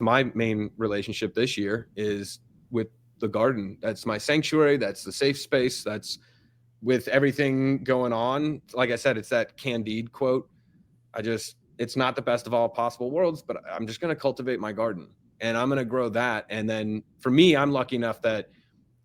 My main relationship this year is with the garden. That's my sanctuary. That's the safe space. That's with everything going on. Like I said, it's that Candide quote. It's not the best of all possible worlds, but I'm just going to cultivate my garden and I'm going to grow that. And then for me, I'm lucky enough that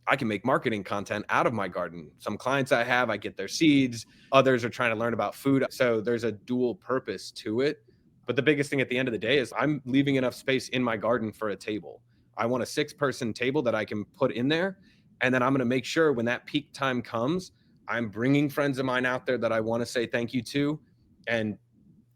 I can make marketing content out of my garden. Some clients I get their seeds. Others are trying to learn about food. So there's a dual purpose to it. But the biggest thing at the end of the day is I'm leaving enough space in my garden for a table. I want a 6-person table that I can put in there. And then I'm going to make sure when that peak time comes, I'm bringing friends of mine out there that I want to say thank you to and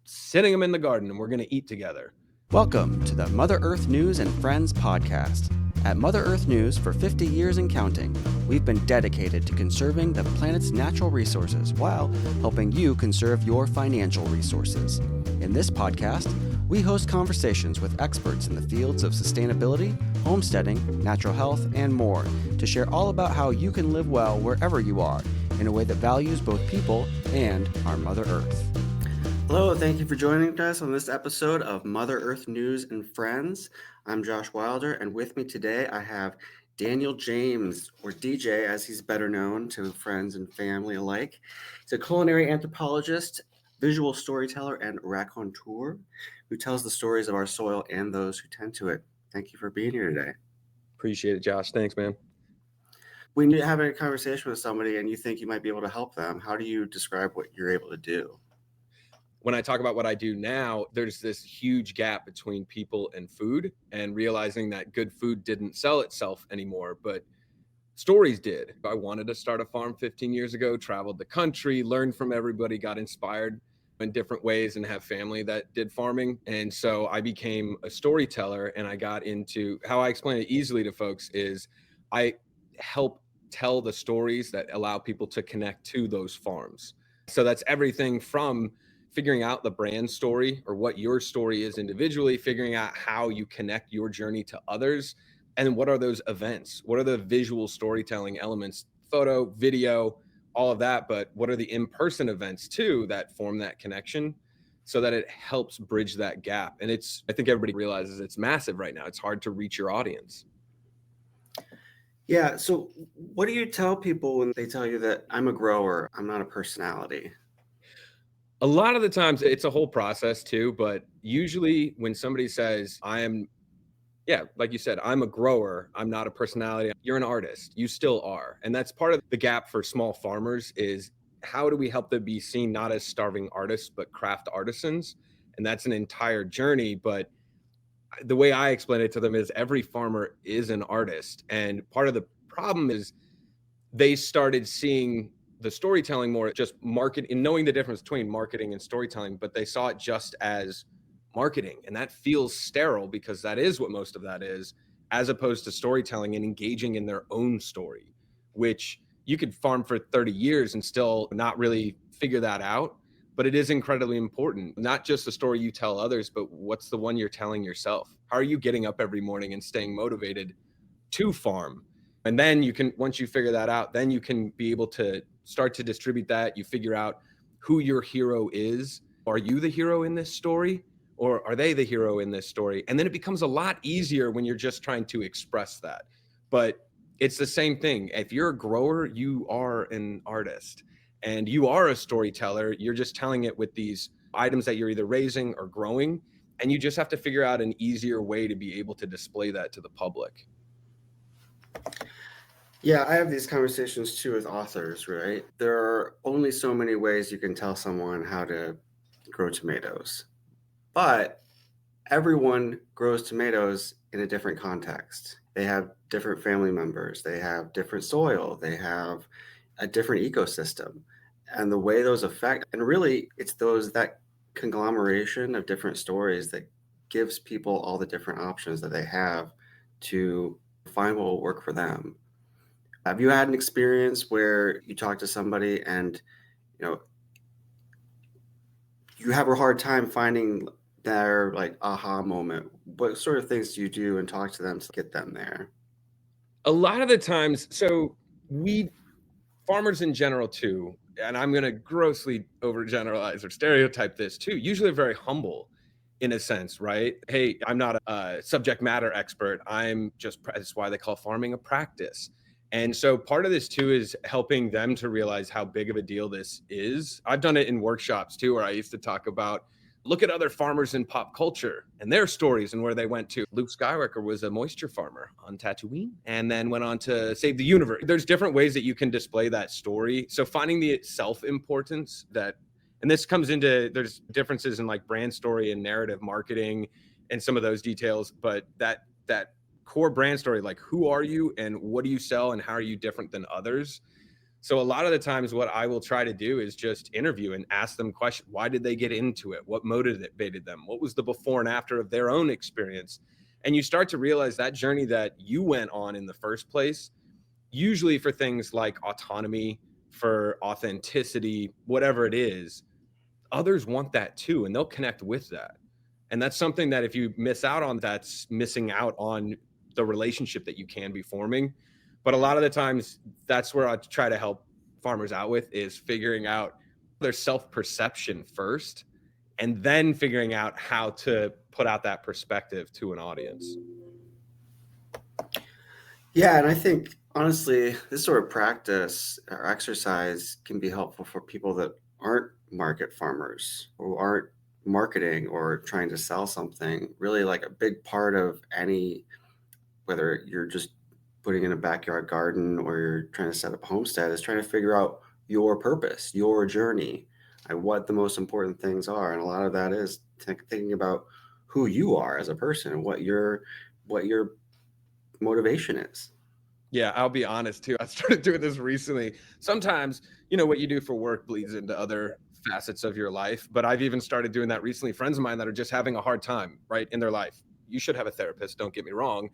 sitting them in the garden, and we're going to eat together. Welcome to the Mother Earth News and Friends podcast. At Mother Earth News for 50 years and counting, we've been dedicated to conserving the planet's natural resources while helping you conserve your financial resources. In this podcast, we host conversations with experts in the fields of sustainability, homesteading, natural health, and more to share all about how you can live well wherever you are in a way that values both people and our Mother Earth. Hello, thank you for joining us on this episode of Mother Earth News and Friends. I'm Josh Wilder, and with me today I have Daniel James, or DJ as he's better known to friends and family alike. He's a culinary anthropologist, visual storyteller, and raconteur who tells the stories of our soil and those who tend to it. Thank you for being here today. Appreciate it, Josh. Thanks, man. When you're having a conversation with somebody and you think you might be able to help them, how do you describe what you're able to do? When I talk about what I do now, there's this huge gap between people and food, and realizing that good food didn't sell itself anymore, but stories did. I wanted to start a farm 15 years ago, traveled the country, learned from everybody, got inspired in different ways, and have family that did farming. And so I became a storyteller, and I got into how I explain it easily to folks is I help tell the stories that allow people to connect to those farms. So that's everything from figuring out the brand story or what your story is individually, figuring out how you connect your journey to others, and what are those events? What are the visual storytelling elements, photo, video, all of that, but what are the in-person events too that form that connection so that it helps bridge that gap? And I think everybody realizes it's massive right now. It's hard to reach your audience. Yeah, so what do you tell people when they tell you that I'm a grower, I'm not a personality? A lot of the times it's a whole process too, but usually when somebody says, like you said, I'm a grower, I'm not a personality, you're an artist, you still are. And that's part of the gap for small farmers is how do we help them be seen not as starving artists, but craft artisans? And that's an entire journey. But the way I explain it to them is every farmer is an artist. And part of the problem is they started seeing the storytelling more just market and knowing the difference between marketing and storytelling, but they saw it just as marketing. And that feels sterile because that is what most of that is, as opposed to storytelling and engaging in their own story, which you could farm for 30 years and still not really figure that out. But it is incredibly important, not just the story you tell others, but what's the one you're telling yourself? How are you getting up every morning and staying motivated to farm? And then you can, once you figure that out, then you can be able to start to distribute that. You figure out who your hero is. Are you the hero in this story? Or are they the hero in this story? And then it becomes a lot easier when you're just trying to express that. But it's the same thing. If you're a grower, you are an artist and you are a storyteller. You're just telling it with these items that you're either raising or growing. And you just have to figure out an easier way to be able to display that to the public. Yeah, I have these conversations too with authors, right? There are only so many ways you can tell someone how to grow tomatoes, but everyone grows tomatoes in a different context. They have different family members, they have different soil, they have a different ecosystem, and the way those affect, and really it's that conglomeration of different stories that gives people all the different options that they have to find what will work for them. Have you had an experience where you talk to somebody and you have a hard time finding their aha moment? What sort of things do you do and talk to them to get them there? A lot of the times, so farmers in general too, and I'm going to grossly overgeneralize or stereotype this too, usually very humble. in a sense, right? Hey, I'm not a subject matter expert. I'm just, that's why they call farming a practice. And so part of this too is helping them to realize how big of a deal this is. I've done it in workshops too, where I used to talk about look at other farmers in pop culture and their stories and where they went to. Luke Skywalker was a moisture farmer on Tatooine and then went on to save the universe. There's different ways that you can display that story. So finding the self-importance that, and this comes into, there's differences in like brand story and narrative marketing and some of those details, but that core brand story, like who are you and what do you sell and how are you different than others? So a lot of the times what I will try to do is just interview and ask them questions. Why did they get into it? What motivated them? What was the before and after of their own experience? And you start to realize that journey that you went on in the first place, usually for things like autonomy, for authenticity, whatever it is, others want that too, and they'll connect with that. And that's something that if you miss out on, that's missing out on the relationship that you can be forming. But a lot of the times that's where I try to help farmers out with is figuring out their self-perception first and then figuring out how to put out that perspective to an audience. Yeah, and I think honestly, this sort of practice or exercise can be helpful for people that aren't market farmers or aren't marketing or trying to sell something. Really, like a big part of any, whether you're just putting in a backyard garden or you're trying to set up a homestead, is trying to figure out your purpose, your journey, and what the most important things are. And a lot of that is thinking about who you are as a person and what your motivation is. Yeah, I'll be honest too. I started doing this recently. Sometimes, you know, what you do for work bleeds into other facets of your life, but I've even started doing that recently. Friends of mine that are just having a hard time, right, in their life. You should have a therapist, don't get me wrong,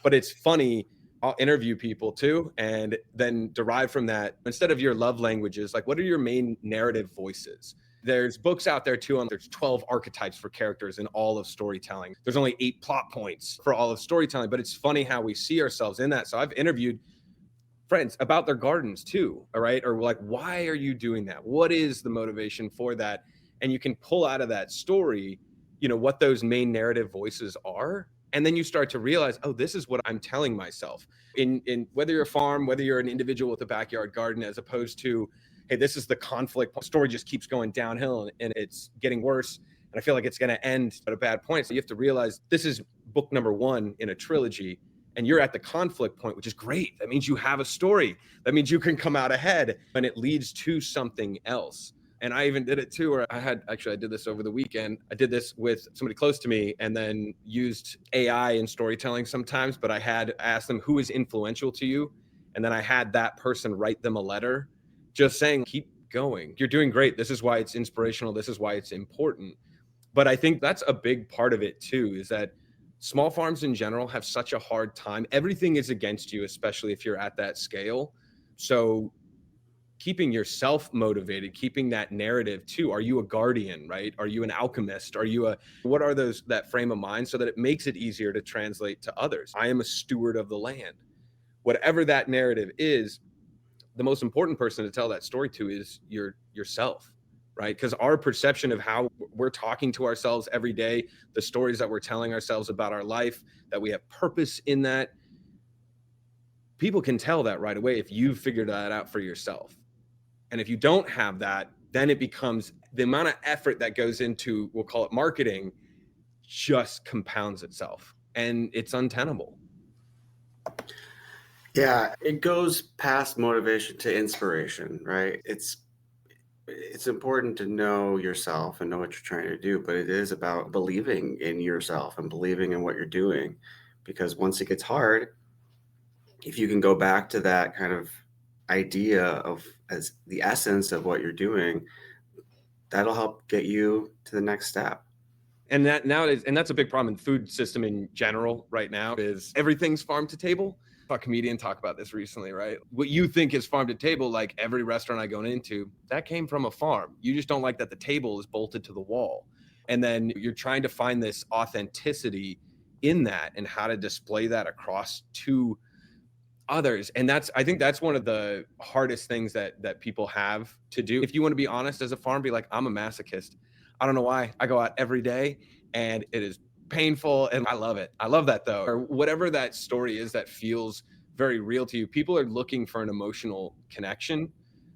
but it's funny. I'll interview people too, and then derive from that, instead of your love languages, like what are your main narrative voices? There's books out there too, and there's 12 archetypes for characters in all of storytelling. There's only 8 plot points for all of storytelling, but it's funny how we see ourselves in that. So I've interviewed friends about their gardens too, all right? Or like, why are you doing that? What is the motivation for that? And you can pull out of that story, you know, what those main narrative voices are. And then you start to realize, oh, this is what I'm telling myself in whether you're a farm, whether you're an individual with a backyard garden, as opposed to, hey, this is the conflict story just keeps going downhill and it's getting worse. And I feel like it's going to end at a bad point. So you have to realize this is book number 1 in a trilogy and you're at the conflict point, which is great. That means you have a story. That means you can come out ahead and it leads to something else. And I even did it too, where I did this over the weekend. I did this with somebody close to me and then used AI in storytelling sometimes, but I had asked them who is influential to you. And then I had that person write them a letter just saying, keep going. You're doing great. This is why it's inspirational. This is why it's important. But I think that's a big part of it too, is that small farms in general have such a hard time. Everything is against you, especially if you're at that scale. So keeping yourself motivated, keeping that narrative too. Are you a guardian, right? Are you an alchemist? What are those, that frame of mind, so that it makes it easier to translate to others? I am a steward of the land. Whatever that narrative is, the most important person to tell that story to is yourself, right? Because our perception of how we're talking to ourselves every day, the stories that we're telling ourselves about our life, that we have purpose in that, people can tell that right away if you've figured that out for yourself. And if you don't have that, then it becomes the amount of effort that goes into, we'll call it marketing, just compounds itself and it's untenable. Yeah, it goes past motivation to inspiration, right? It's important to know yourself and know what you're trying to do, but it is about believing in yourself and believing in what you're doing. Because once it gets hard, if you can go back to that kind of idea of as the essence of what you're doing, that'll help get you to the next step. And that nowadays, and that's a big problem in the food system in general right now, is everything's farm to table. A comedian talked about this recently, right? What you think is farm to table, like every restaurant I go into, that came from a farm. You just don't like that the table is bolted to the wall. And then you're trying to find this authenticity in that and how to display that across to others. And I think that's one of the hardest things that people have to do. If you want to be honest as a farm, be like, I'm a masochist. I don't know why. I go out every day and it is painful, and I love it. I love that though. Or whatever that story is that feels very real to you. People are looking for an emotional connection,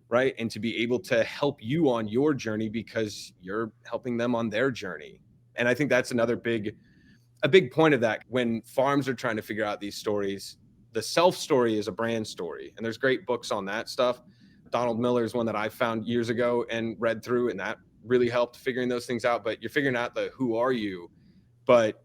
right? And to be able to help you on your journey because you're helping them on their journey. And I think that's a big point of that. When farms are trying to figure out these stories, the self story is a brand story, and there's great books on that stuff. Donald Miller is one that I found years ago and read through, and that really helped figuring those things out. But you're figuring out the who are you. But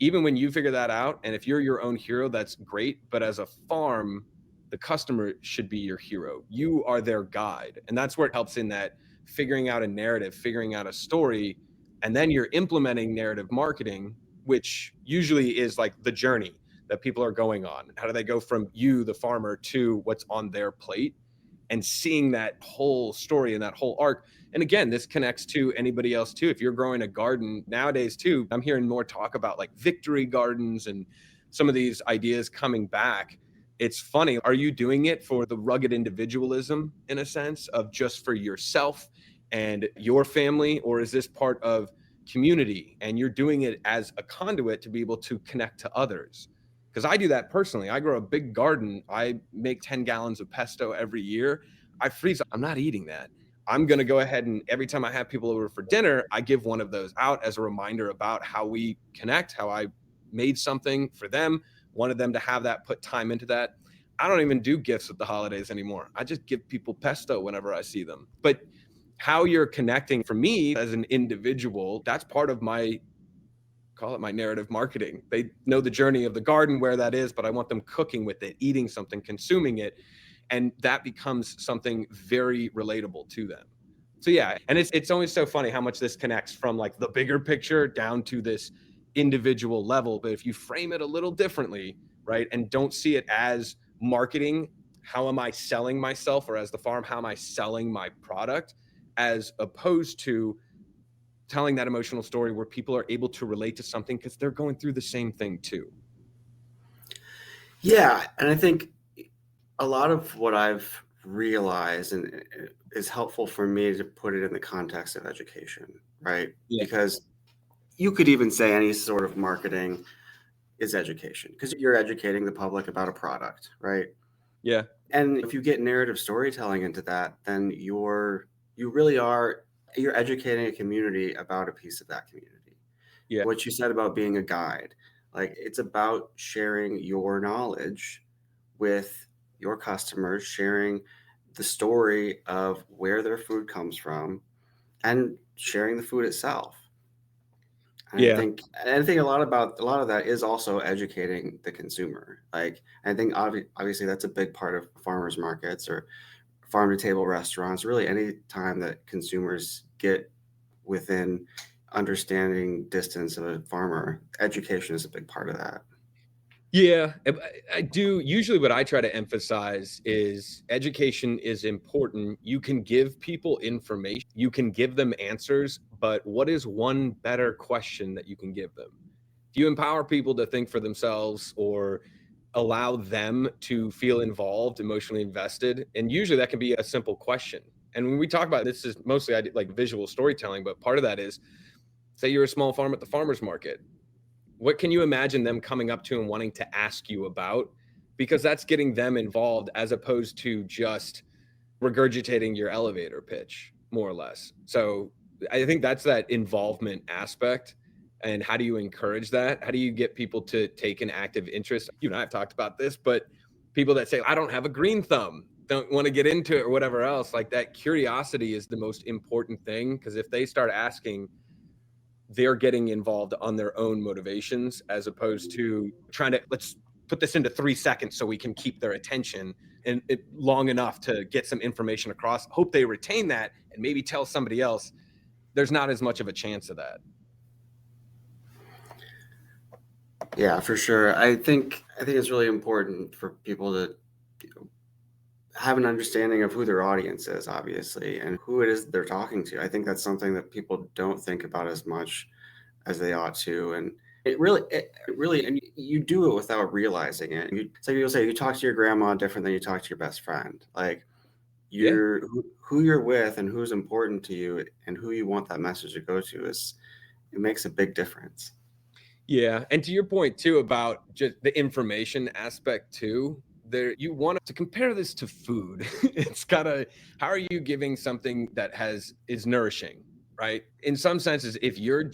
even when you figure that out, and if you're your own hero, that's great. But as a farm, the customer should be your hero. You are their guide. And that's where it helps in that figuring out a narrative, figuring out a story, and then you're implementing narrative marketing, which usually is like the journey that people are going on. How do they go from you, the farmer, to what's on their plate, and seeing that whole story and that whole arc. And again, this connects to anybody else too. If you're growing a garden nowadays too, I'm hearing more talk about like victory gardens and some of these ideas coming back. It's funny. Are you doing it for the rugged individualism in a sense of just for yourself and your family? Or is this part of community and you're doing it as a conduit to be able to connect to others? Because I do that personally. I grow a big garden. I make 10 gallons of pesto every year. I freeze. I'm not eating that. I'm going to go ahead and every time I have people over for dinner, I give one of those out as a reminder about how we connect, how I made something for them, wanted them to have that, put time into that. I don't even do gifts at the holidays anymore. I just give people pesto whenever I see them. But how you're connecting for me as an individual, that's part of my, call it my narrative marketing. They know the journey of the garden, where that is, but I want them cooking with it, eating something, consuming it. And that becomes something very relatable to them. So yeah, and it's always so funny how much this connects from like the bigger picture down to this individual level. But if you frame it a little differently, right, and don't see it as marketing, how am I selling myself, or as the farm, how am I selling my product, as opposed to telling that emotional story where people are able to relate to something because they're going through the same thing too. Yeah, and I think a lot of what I've realized and is helpful for me to put it in the context of education, right? Yeah. Because you could even say any sort of marketing is education because you're educating the public about a product, right? Yeah. And if you get narrative storytelling into that, then you really are, you're educating a community about a piece of that community. Yeah. What you said about being a guide, like it's about sharing your knowledge with your customers, sharing the story of where their food comes from and sharing the food itself. And Yeah. I think a lot of that is also educating the consumer. Like I think obviously that's a big part of farmers markets or farm to table restaurants. Really, any time that consumers get within understanding distance of a farmer, education is a big part of that. Yeah, I do. Usually, what I try to emphasize is education is important. You can give people information, you can give them answers, but what is one better question that you can give them? If you empower people to think for themselves or allow them to feel involved, emotionally invested, and usually that can be a simple question. And when we talk about this, is mostly I like visual storytelling, but part of that is, say you're a small farm at the farmer's market. What can you imagine them coming up to and wanting to ask you about? Because that's getting them involved as opposed to just regurgitating your elevator pitch, more or less. So I think that's that involvement aspect. And how do you encourage that? How do you get people to take an active interest? You and I have talked about this, but people that say, I don't have a green thumb, don't want to get into it or whatever else, like that curiosity is the most important thing. Because if they start asking, they're getting involved on their own motivations as opposed to trying to let's put this into 3 seconds so we can keep their attention and it long enough to get some information across, hope they retain that and maybe tell somebody else. There's not as much of a chance of that. Yeah, for sure. I think it's really important for people to have an understanding of who their audience is, obviously, and who it is they're talking to. I think that's something that people don't think about as much as they ought to. And it really, and you do it without realizing it. So you'll say you talk to your grandma different than you talk to your best friend. Like who you're with and who's important to you and who you want that message to go to is it makes a big difference. Yeah, and to your point too about just the information aspect too, there you want to compare this to food. It's gotta how are you giving something that is nourishing, right? In some senses, if you're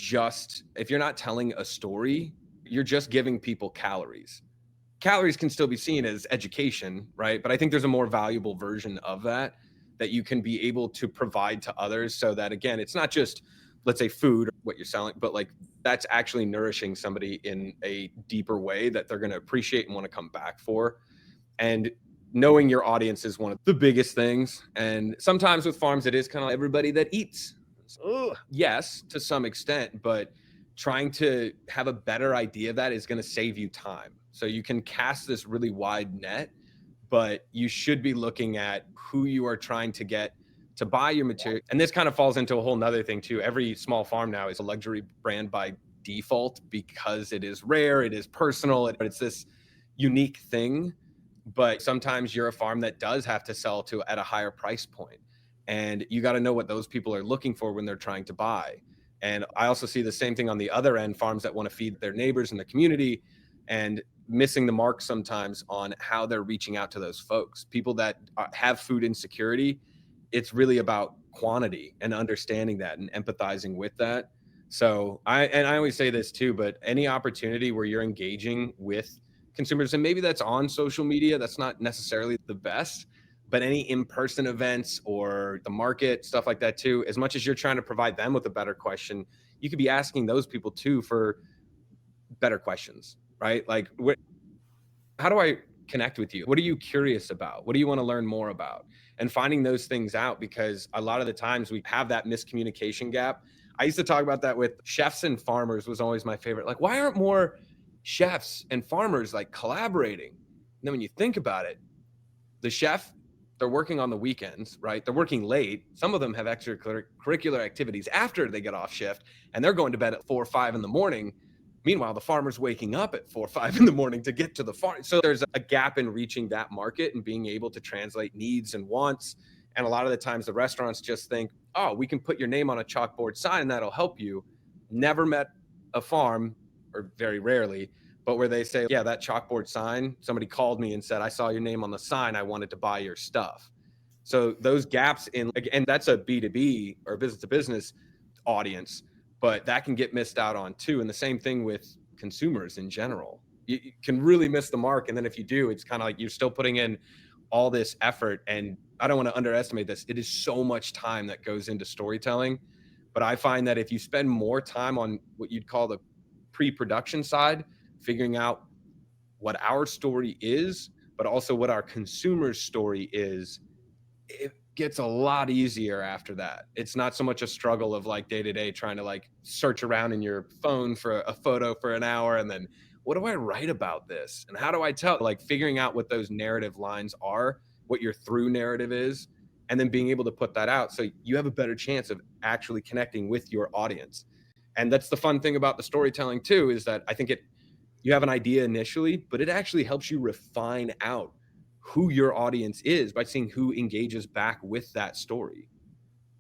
not telling a story, you're just giving people calories. Calories can still be seen as education, right? But I think there's a more valuable version of that that you can be able to provide to others so that again, it's not just let's say food or what you're selling, but like that's actually nourishing somebody in a deeper way that they're going to appreciate and want to come back for. And knowing your audience is one of the biggest things. And sometimes with farms, it is kind of like everybody that eats. So, yes, to some extent, but trying to have a better idea of that is going to save you time. So you can cast this really wide net, but you should be looking at who you are trying to get to buy your material. And this kind of falls into a whole nother thing too. Every small farm now is a luxury brand by default because it is rare, it is personal, it's this unique thing. But sometimes you're a farm that does have to sell to at a higher price point. And you got to know what those people are looking for when they're trying to buy. And I also see the same thing on the other end, farms that want to feed their neighbors in the community and missing the mark sometimes on how they're reaching out to those folks. People that have food insecurity, it's really about quantity and understanding that and empathizing with that. So I always say this too, but any opportunity where you're engaging with consumers, and maybe that's on social media, that's not necessarily the best, but any in-person events or the market, stuff like that too, as much as you're trying to provide them with a better question, you could be asking those people too for better questions, right? Like, how do I connect with you? What are you curious about? What do you want to learn more about? And finding those things out, because a lot of the times we have that miscommunication gap. I used to talk about that with chefs and farmers was always my favorite. Like, why aren't more chefs and farmers like collaborating? And then when you think about it, the chef, they're working on the weekends, right? They're working late. Some of them have extracurricular activities after they get off shift, and they're going to bed at 4 or 5 in the morning. Meanwhile, the farmer's waking up at 4 or 5 in the morning to get to the farm. So there's a gap in reaching that market and being able to translate needs and wants. And a lot of the times the restaurants just think, oh, we can put your name on a chalkboard sign and that'll help you. Never met a farm, or very rarely, but where they say, yeah, that chalkboard sign, somebody called me and said, I saw your name on the sign, I wanted to buy your stuff. So those gaps and that's a B2B or business to business audience, but that can get missed out on too. And the same thing with consumers in general. You can really miss the mark. And then if you do, it's kind of like you're still putting in all this effort. And I don't want to underestimate this. It is so much time that goes into storytelling. But I find that if you spend more time on what you'd call the pre-production side, figuring out what our story is, but also what our consumer's story is, it gets a lot easier after that. It's not so much a struggle of like day to day trying to like search around in your phone for a photo for an hour and then what do I write about this and how do I tell, like figuring out what those narrative lines are, what your through narrative is, and then being able to put that out so you have a better chance of actually connecting with your audience. And that's the fun thing about the storytelling too, is that I think you have an idea initially, but it actually helps you refine out who your audience is by seeing who engages back with that story.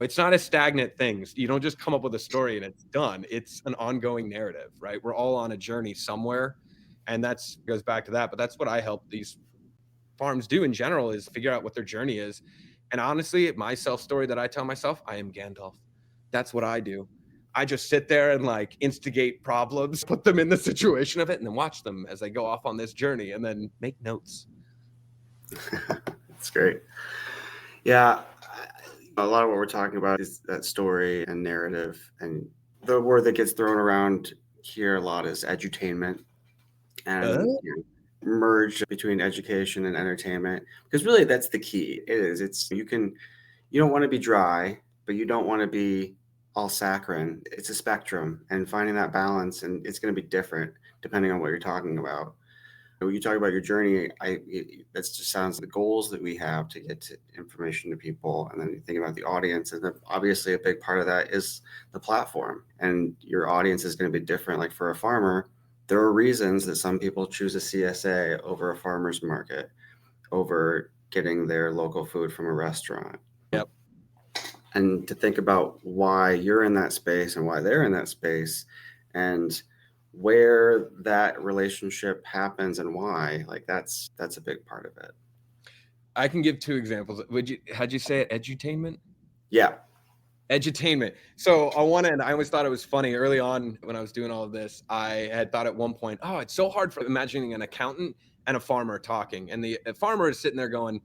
It's not a stagnant thing. You don't just come up with a story and it's done. It's an ongoing narrative, right? We're all on a journey somewhere. And that's goes back to that. But that's what I help these farms do in general, is figure out what their journey is. And honestly, my self story that I tell myself, I am Gandalf. That's what I do. I just sit there and like instigate problems, put them in the situation of it, and then watch them as they go off on this journey and then make notes. That's great. Yeah. A lot of what we're talking about is that story and narrative. And the word that gets thrown around here a lot is edutainment, and merge between education and entertainment, because really that's the key. You don't want to be dry, but you don't want to be all saccharine. It's a spectrum, and finding that balance, and it's going to be different depending on what you're talking about. When you talk about your journey, that just sounds like the goals that we have to get to information to people, and then you think about the audience, and obviously a big part of that is the platform, and your audience is going to be different. Like for a farmer, there are reasons that some people choose a CSA over a farmer's market, over getting their local food from a restaurant. Yep. and to think about why you're in that space and why they're in that space and where that relationship happens and why, like that's a big part of it. I can give two examples. How'd you say it? Edutainment? Yeah. Edutainment. So on one end, I always thought it was funny early on when I was doing all of this. I had thought at one point, oh, it's so hard for imagining an accountant and a farmer talking. And the farmer is sitting there going,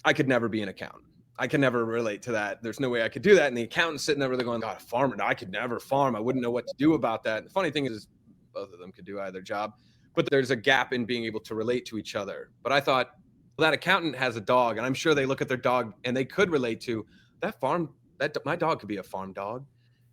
I could never be an accountant. I can never relate to that. There's no way I could do that. And the accountant's sitting there going, God, a farmer, no, I could never farm. I wouldn't know what to do about that. And the funny thing is both of them could do either job, but there's a gap in being able to relate to each other. But I thought, well, that accountant has a dog, and I'm sure they look at their dog and they could relate to that farm. That my dog could be a farm dog.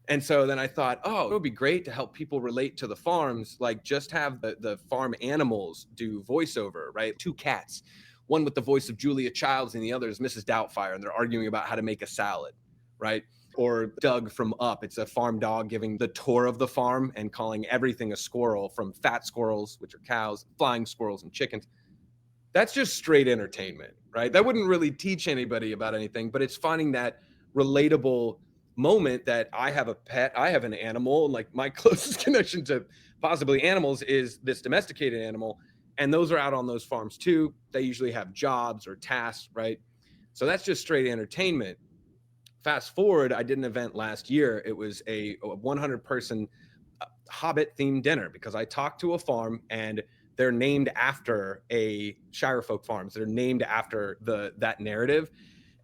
And so then I thought, oh, it would be great to help people relate to the farms, like just have the farm animals do voiceover, right? Two cats, one with the voice of Julia Childs and the other is Mrs. Doubtfire, and they're arguing about how to make a salad, right? Or Doug from Up, it's a farm dog giving the tour of the farm and calling everything a squirrel, from fat squirrels, which are cows, flying squirrels and chickens. That's just straight entertainment, right? That wouldn't really teach anybody about anything, but it's finding that relatable moment that I have a pet, I have an animal, and like my closest connection to possibly animals is this domesticated animal. And those are out on those farms too. They usually have jobs or tasks, right? So that's just straight entertainment. Fast forward, I did an event last year. It was a 100-person Hobbit themed dinner because I talked to a farm and they're named after a Shire Folk Farms. They're named after that narrative.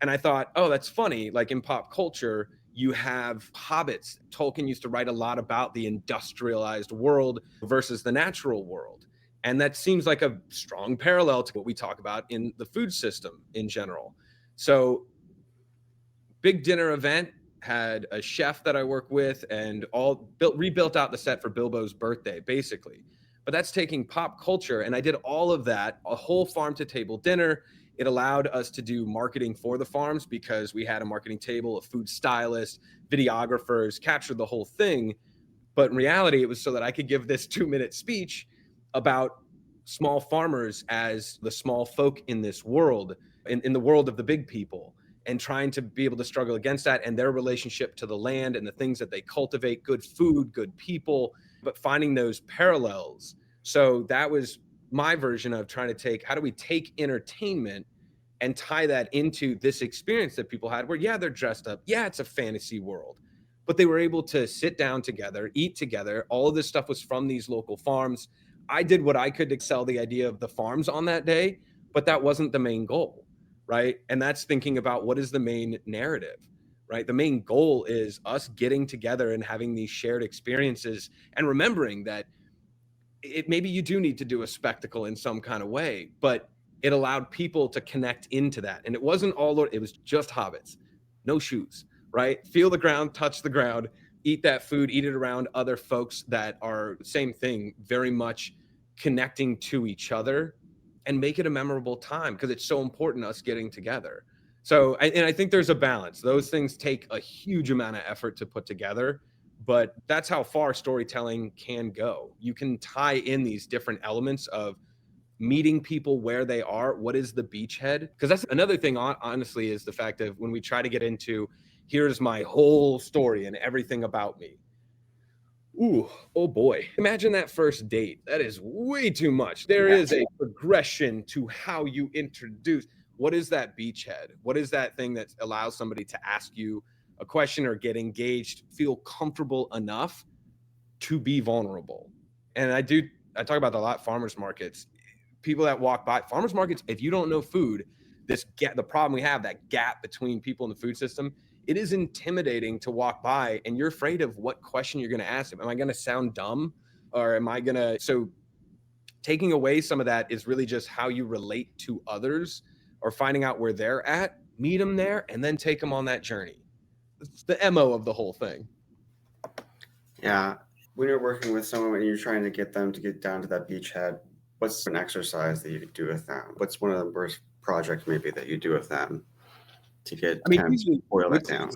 And I thought, oh, that's funny. Like in pop culture, you have hobbits. Tolkien used to write a lot about the industrialized world versus the natural world. And that seems like a strong parallel to what we talk about in the food system in general. So big dinner event, had a chef that I work with and rebuilt out the set for Bilbo's birthday, basically. But that's taking pop culture. And I did all of that, a whole farm to table dinner. It allowed us to do marketing for the farms because we had a marketing table, a food stylist, videographers, captured the whole thing. But in reality, it was so that I could give this 2-minute speech about small farmers as the small folk in this world, in the world of the big people, and trying to be able to struggle against that and their relationship to the land and the things that they cultivate, good food, good people, but finding those parallels. So that was my version of trying to take, how do we take entertainment and tie that into this experience that people had where, yeah, they're dressed up. Yeah, it's a fantasy world, but they were able to sit down together, eat together. All of this stuff was from these local farms. I did what I could to sell the idea of the farms on that day, but that wasn't the main goal, right? And that's thinking about what is the main narrative, right? The main goal is us getting together and having these shared experiences and remembering that maybe you do need to do a spectacle in some kind of way, but it allowed people to connect into that. And it wasn't it was just hobbits, no shoes, right? Feel the ground, touch the ground, eat that food, eat it around other folks that are same thing, very much connecting to each other, and make it a memorable time because it's so important us getting together. So, and I think there's a balance. Those things take a huge amount of effort to put together, but that's how far storytelling can go. You can tie in these different elements of meeting people where they are. What is the beachhead? Because that's another thing, honestly, is the fact of when we try to get into, here's my whole story and everything about me. Ooh, oh boy. Imagine that first date. That is way too much. There is a progression to how you introduce. What is that beachhead? What is that thing that allows somebody to ask you a question or get engaged, feel comfortable enough to be vulnerable? And I talk about a lot, farmers markets. People that walk by farmers markets, if you don't know food, the problem we have, that gap between people in the food system, it is intimidating to walk by and you're afraid of what question you're going to ask them. Am I going to sound dumb or am I going to? So taking away some of that is really just how you relate to others or finding out where they're at, meet them there, and then take them on that journey. It's the MO of the whole thing. Yeah. When you're working with someone and you're trying to get them to get down to that beachhead, what's an exercise that you do with them? What's one of the first projects maybe that you do with them to get boil it down?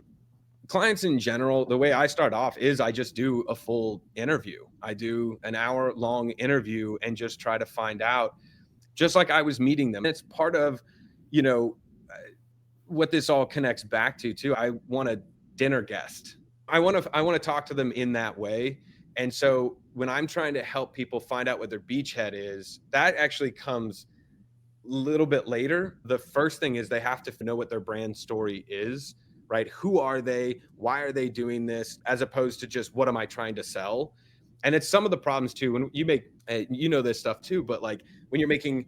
Clients in general, the way I start off is I just do a full interview. I do an hour-long interview and just try to find out, just like I was meeting them. It's part of, what this all connects back to too. I want a dinner guest. I want to talk to them in that way. And so when I'm trying to help people find out what their beachhead is, that actually comes a little bit later. The first thing is they have to know what their brand story is, right? Who are they? Why are they doing this? As opposed to just, what am I trying to sell? And it's some of the problems too. When you make, you know, this stuff too, but like when you're making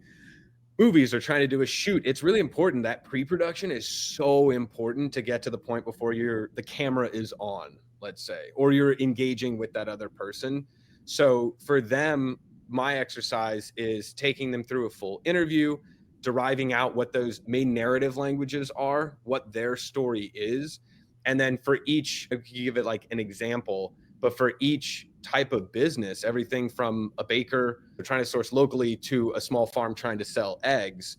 movies or trying to do a shoot, it's really important. That pre-production is so important to get to the point before the camera is on, let's say, or you're engaging with that other person. So for them, my exercise is taking them through a full interview, deriving out what those main narrative languages are, what their story is. And then for each, if you give it like an example, but for each type of business, everything from a baker trying to source locally to a small farm trying to sell eggs,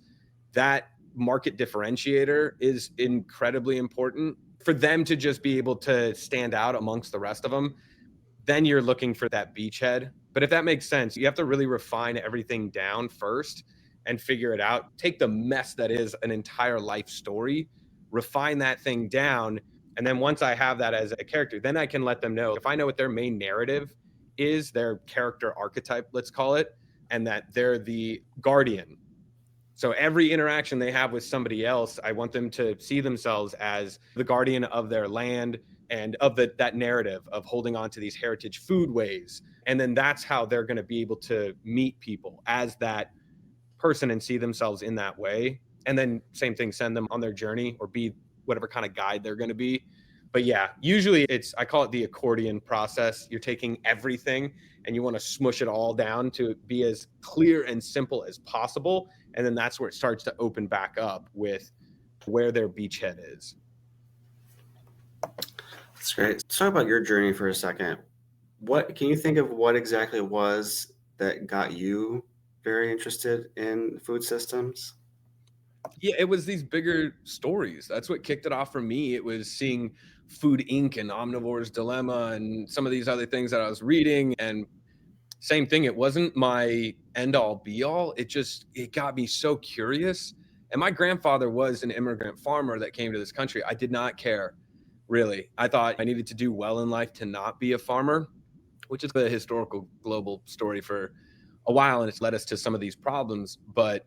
that market differentiator is incredibly important for them to just be able to stand out amongst the rest of them. Then you're looking for that beachhead. But if that makes sense, you have to really refine everything down first and figure it out. Take the mess that is an entire life story, refine that thing down. And then once I have that as a character, then I can let them know, if I know what their main narrative is, their character archetype, let's call it, and that they're the guardian. So every interaction they have with somebody else, I want them to see themselves as the guardian of their land and of that narrative of holding on to these heritage foodways. And then that's how they're going to be able to meet people as that person and see themselves in that way. And then same thing, send them on their journey or be whatever kind of guide they're going to be. But yeah, usually I call it the accordion process. You're taking everything and you want to smush it all down to be as clear and simple as possible. And then that's where it starts to open back up with where their beachhead is. That's great. Let's talk about your journey for a second. What can you think of what exactly it was that got you very interested in food systems? Yeah, it was these bigger stories. That's what kicked it off for me. It was seeing Food Inc. and Omnivore's Dilemma and some of these other things that I was reading. And same thing, it wasn't my end all be all. It got me so curious. And my grandfather was an immigrant farmer that came to this country. I did not care, really. I thought I needed to do well in life to not be a farmer, which is the historical global story for a while. And it's led us to some of these problems. But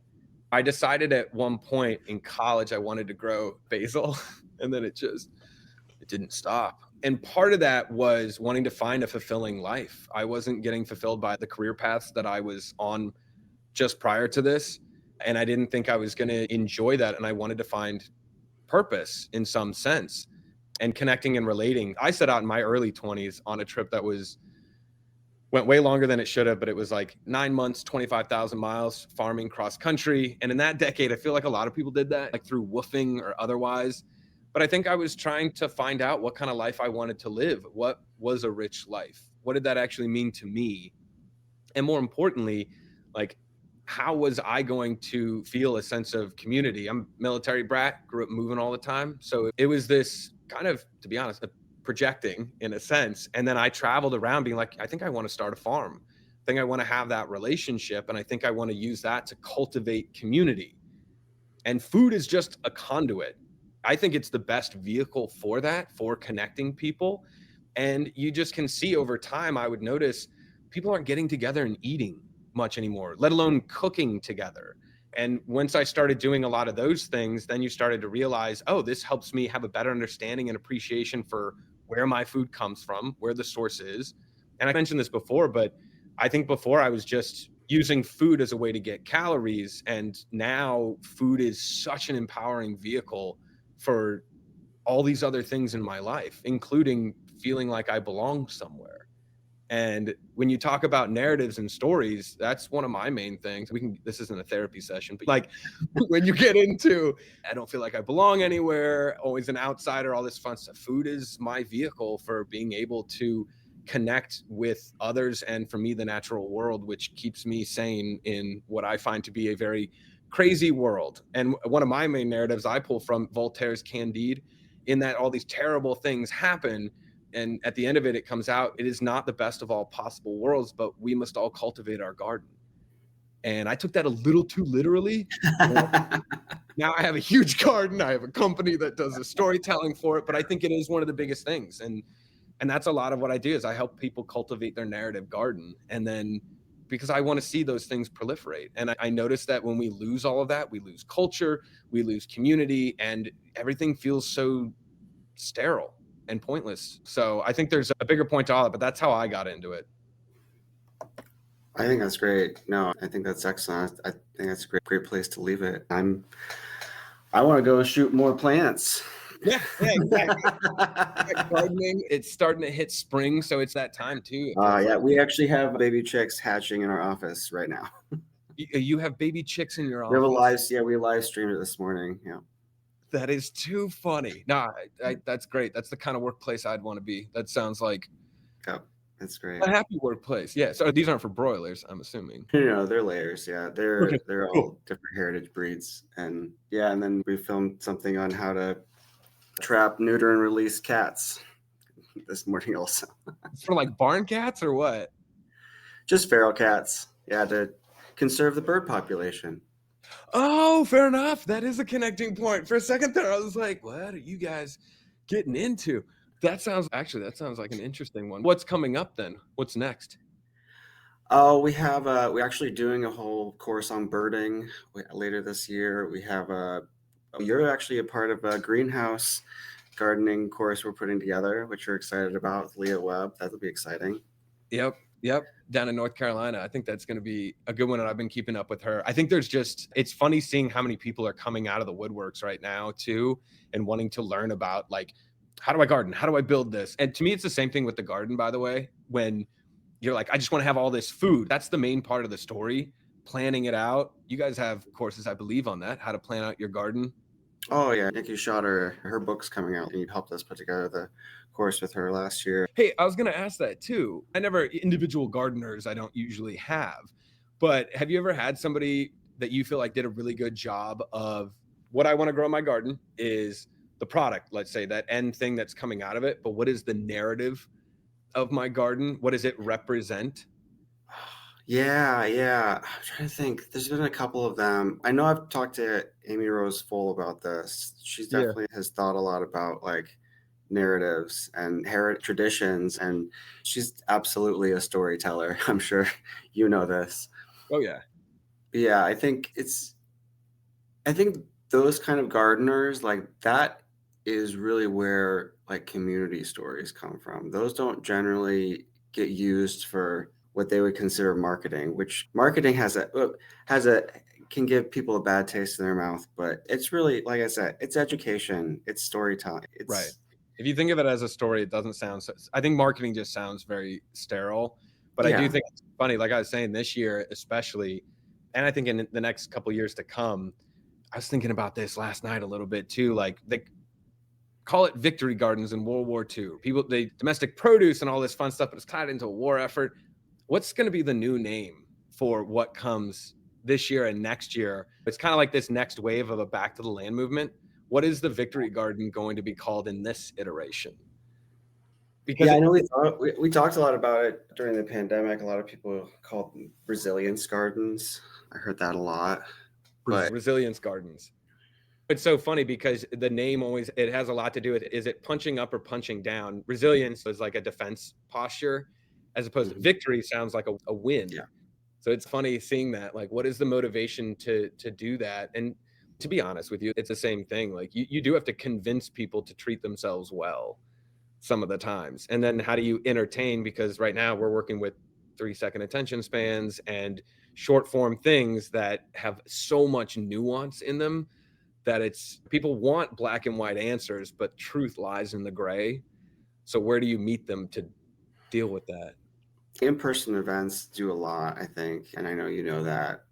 I decided at one point in college I wanted to grow basil, and then it didn't stop. And part of that was wanting to find a fulfilling life. I wasn't getting fulfilled by the career paths that I was on just prior to this, and I didn't think I was going to enjoy that, and I wanted to find purpose in some sense and connecting and relating. I set out in my early 20s on a trip that went way longer than it should have, but it was like 9 months, 25,000 miles farming cross country. And in that decade, I feel like a lot of people did that, like through woofing or otherwise. But I think I was trying to find out what kind of life I wanted to live. What was a rich life? What did that actually mean to me? And more importantly, like, how was I going to feel a sense of community? I'm a military brat, grew up moving all the time. So it was this kind of, to be honest, projecting in a sense. And then I traveled around being like, I think I want to start a farm. I think I want to have that relationship. And I think I want to use that to cultivate community. And food is just a conduit. I think it's the best vehicle for that, for connecting people. And you just can see over time, I would notice people aren't getting together and eating much anymore, let alone cooking together. And once I started doing a lot of those things, then you started to realize, oh, this helps me have a better understanding and appreciation for where my food comes from, where the source is. And I mentioned this before, but I think before I was just using food as a way to get calories. And now food is such an empowering vehicle for all these other things in my life, including feeling like I belong somewhere. And when you talk about narratives and stories, that's one of my main things. This isn't a therapy session, but like when you get into, I don't feel like I belong anywhere, always an outsider, all this fun stuff. Food is my vehicle for being able to connect with others. And for me, the natural world, which keeps me sane in what I find to be a very crazy world. And one of my main narratives I pull from Voltaire's Candide, in that all these terrible things happen. And at the end of it, it comes out, it is not the best of all possible worlds, but we must all cultivate our garden. And I took that a little too literally. now I have a huge garden. I have a company that does the storytelling for it, but I think it is one of the biggest things. And that's a lot of what I do is I help people cultivate their narrative garden. And then because I want to see those things proliferate. And I noticed that when we lose all of that, we lose culture, we lose community, and everything feels so sterile and pointless. So I think there's a bigger point to all of it, but that's how I got into it. I think that's great. No, I think that's excellent. I think that's a great place to leave it. I want to go shoot more plants. Yeah, exactly. Gardening, it's starting to hit spring, so it's that time too. Yeah, we actually have baby chicks hatching in our office right now. You have baby chicks in your We have office? we live streamed it this morning. Yeah. That is too funny. No, that's great. That's the kind of workplace I'd want to be. That sounds like That's great. a happy workplace. Yeah. So these aren't for broilers, I'm assuming. They're layers. Yeah, they're Okay, they're cool. all different heritage breeds, and then we filmed something on how to trap, neuter, and release cats this morning also. It's for like barn cats or what? Just feral cats. Yeah, to conserve the bird population. Oh, fair enough. That is a connecting point. For a second there, I was like, what are you guys getting into? That sounds like an interesting one. What's coming up then? What's next? Oh, we're actually doing a whole course on birding later this year. We have you're actually a part of a greenhouse gardening course we're putting together, which we're excited about with Leah Webb. That'll be exciting. Yep. Down in North Carolina. I think that's going to be a good one. And I've been keeping up with her. I think it's funny seeing how many people are coming out of the woodworks right now too, and wanting to learn about like, how do I garden? How do I build this? And to me, it's the same thing with the garden, by the way, when you're like, I just want to have all this food. That's the main part of the story, planning it out. You guys have courses, I believe, on that, how to plan out your garden. Oh yeah, Nikki Schotter, her book's coming out, and you helped us put together the course with her last year. Hey, I was going to ask that too. Individual gardeners, I don't usually have, but have you ever had somebody that you feel like did a really good job of what I want to grow in my garden is the product, let's say that end thing that's coming out of it, but what is the narrative of my garden? What does it represent? Yeah. I'm trying to think. There's been a couple of them. I know I've talked to Amy Rose Full about this. She's definitely has thought a lot about like narratives and heritage traditions, and she's absolutely a storyteller. I'm sure you know this. Oh yeah. But yeah, I think those kind of gardeners, like that is really where like community stories come from. Those don't generally get used for what they would consider marketing, which marketing can give people a bad taste in their mouth, but it's really, like I said, it's education, it's storytelling. It's right. If you think of it as a story, it doesn't sound I think marketing just sounds very sterile, but I do think it's funny. Like I was saying this year, especially, and I think in the next couple of years to come, I was thinking about this last night a little bit too. Like they call it victory gardens in World War II. They domestic produce and all this fun stuff, but it's tied into a war effort. What's going to be the new name for what comes this year and next year? It's kind of like this next wave of a back to the land movement. What is the victory garden going to be called in this iteration? Because I know we talked a lot about it during the pandemic. A lot of people called them resilience gardens. I heard that a lot. Resilience gardens. It's so funny because the name it has a lot to do with, is it punching up or punching down? Resilience is like a defense posture, as opposed to victory sounds like a win. Yeah. So it's funny seeing that, like, what is the motivation to do that? And to be honest with you, it's the same thing. Like you do have to convince people to treat themselves well some of the times. And then how do you entertain? Because right now we're working with 3-second attention spans and short form things that have so much nuance in them that people want black and white answers, but truth lies in the gray. So where do you meet them to deal with that? In-person events do a lot, I think, and I know you know that,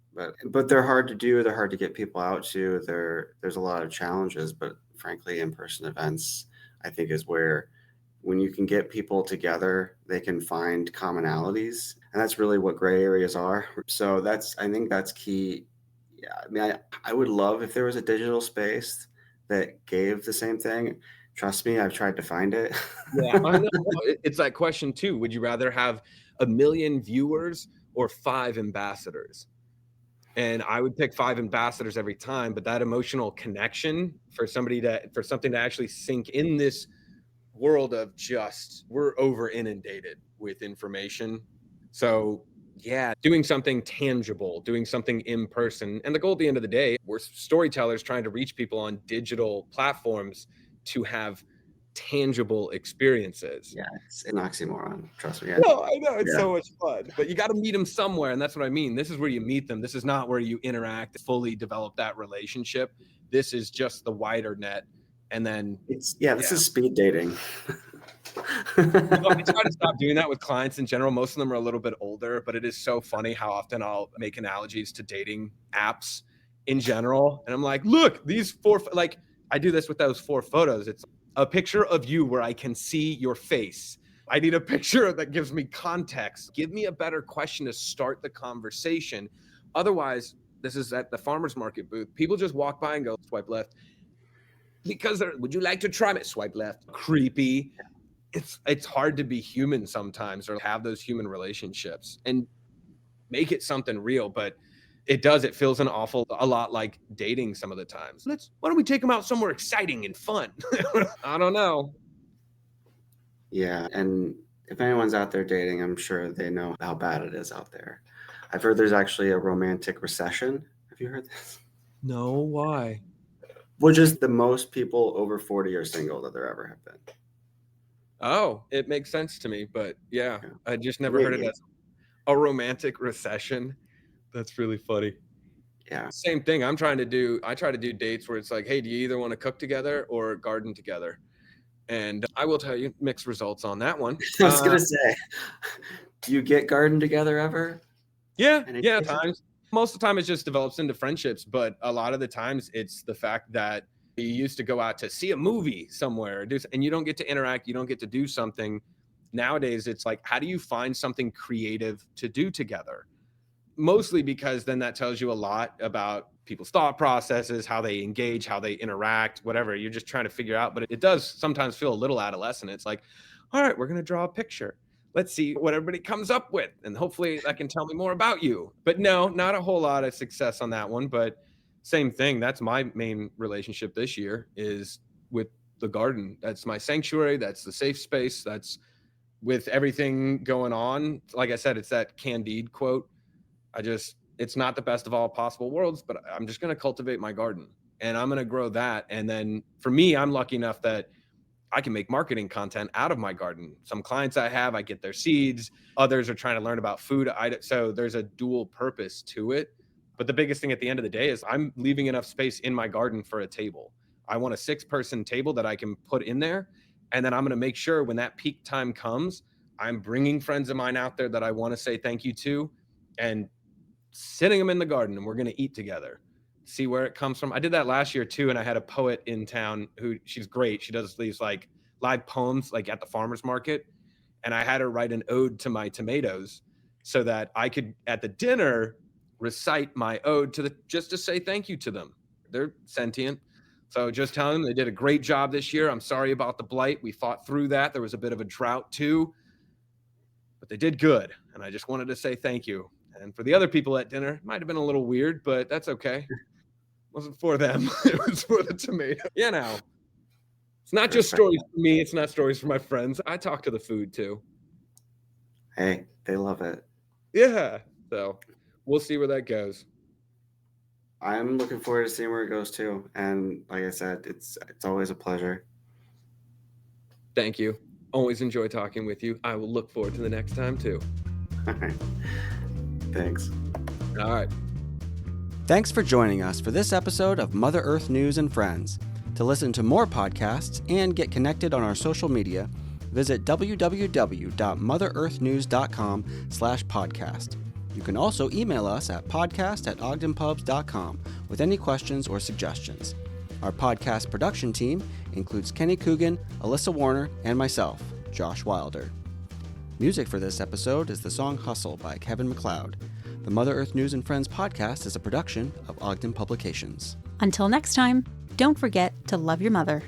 but they're hard to do. They're hard to get people out to. There's a lot of challenges, but frankly, in-person events, I think, is where when you can get people together, they can find commonalities, and that's really what gray areas are. So I think that's key. Yeah, I mean, I would love if there was a digital space that gave the same thing. Trust me, I've tried to find it. Yeah, I know. It's that question too. Would you rather have 1 million viewers or 5 ambassadors? And I would pick 5 ambassadors every time, but that emotional connection for something to actually sink in this world of just we're over inundated with information. So yeah, doing something tangible, doing something in person. And the goal at the end of the day, we're storytellers trying to reach people on digital platforms to have tangible experiences. Yeah, it's an oxymoron. Trust me. No, I know it's Yeah. so much fun, but you got to meet them somewhere, and that's what I mean. This is where you meet them. This is not where you interact, fully develop that relationship. This is just the wider net, and then This Yeah. is speed dating. I try to stop doing that with clients in general. Most of them are a little bit older, but it is so funny how often I'll make analogies to dating apps in general, and I'm like, look, these 4, like I do this with those 4 photos. It's a picture of you where I can see your face. I need a picture that gives me context. Give me a better question to start the conversation. Otherwise, this is at the farmer's market booth. People just walk by and go, swipe left. Because would you like to try it? Swipe left. Creepy. It's hard to be human sometimes, or have those human relationships and make it something real. But it feels a lot like dating some of the times. Why don't we take them out somewhere exciting and fun? I don't know. Yeah, and if anyone's out there dating, I'm sure they know how bad it is out there. I've heard there's actually a romantic recession. Have you heard this? No, why? Which is the most people over 40 are single that there ever have been. Oh, it makes sense to me, but yeah, Yeah. I just never heard it Yeah. as a romantic recession. That's really funny. Yeah. Same thing. I try to do dates where it's like, hey, do you either want to cook together or garden together? And I will tell you mixed results on that one. I was going to say, do you get garden together ever? Yeah, Any yeah, cases? times. Most of the time it just develops into friendships, but a lot of the times it's the fact that you used to go out to see a movie somewhere, and you don't get to interact, you don't get to do something. Nowadays, it's like, how do you find something creative to do together? Mostly because then that tells you a lot about people's thought processes, how they engage, how they interact, whatever. You're just trying to figure out, but it does sometimes feel a little adolescent. It's like, all right, we're going to draw a picture. Let's see what everybody comes up with, and hopefully that can tell me more about you. But no, not a whole lot of success on that one. But same thing. That's my main relationship this year, is with the garden. That's my sanctuary. That's the safe space. That's with everything going on. Like I said, it's that Candide quote. It's not the best of all possible worlds, but I'm just going to cultivate my garden and I'm going to grow that. And then for me, I'm lucky enough that I can make marketing content out of my garden. Some clients I get their seeds. Others are trying to learn about food. So there's a dual purpose to it. But the biggest thing at the end of the day is I'm leaving enough space in my garden for a table. I want a 6-person table that I can put in there. And then I'm going to make sure when that peak time comes, I'm bringing friends of mine out there that I want to say thank you to, and sitting them in the garden, and we're going to eat together, see where it comes from. I did that last year too. And I had a poet in town she's great. She does these like live poems, like at the farmer's market. And I had her write an ode to my tomatoes so that I could at the dinner recite my ode just to say thank you to them. They're sentient. So just telling them they did a great job this year. I'm sorry about the blight. We fought through that. There was a bit of a drought too, but they did good. And I just wanted to say thank you. And for the other people at dinner, it might have been a little weird, but that's okay. It wasn't for them. It was for the tomato. It's not just stories for me. It's not stories for my friends. I talk to the food too. Hey, they love it. Yeah. So we'll see where that goes. I'm looking forward to seeing where it goes too. And like I said, it's always a pleasure. Thank you. Always enjoy talking with you. I will look forward to the next time too. All right. Thanks. All right. Thanks for joining us for this episode of Mother Earth News and Friends. To listen to more podcasts and get connected on our social media, visit www.motherearthnews.com/podcast. You can also email us at podcast@ogdenpubs.com with any questions or suggestions. Our podcast production team includes Kenny Coogan, Alyssa Warner, and myself, Josh Wilder. Music for this episode is the song Hustle by Kevin MacLeod. The Mother Earth News and Friends podcast is a production of Ogden Publications. Until next time, don't forget to love your mother.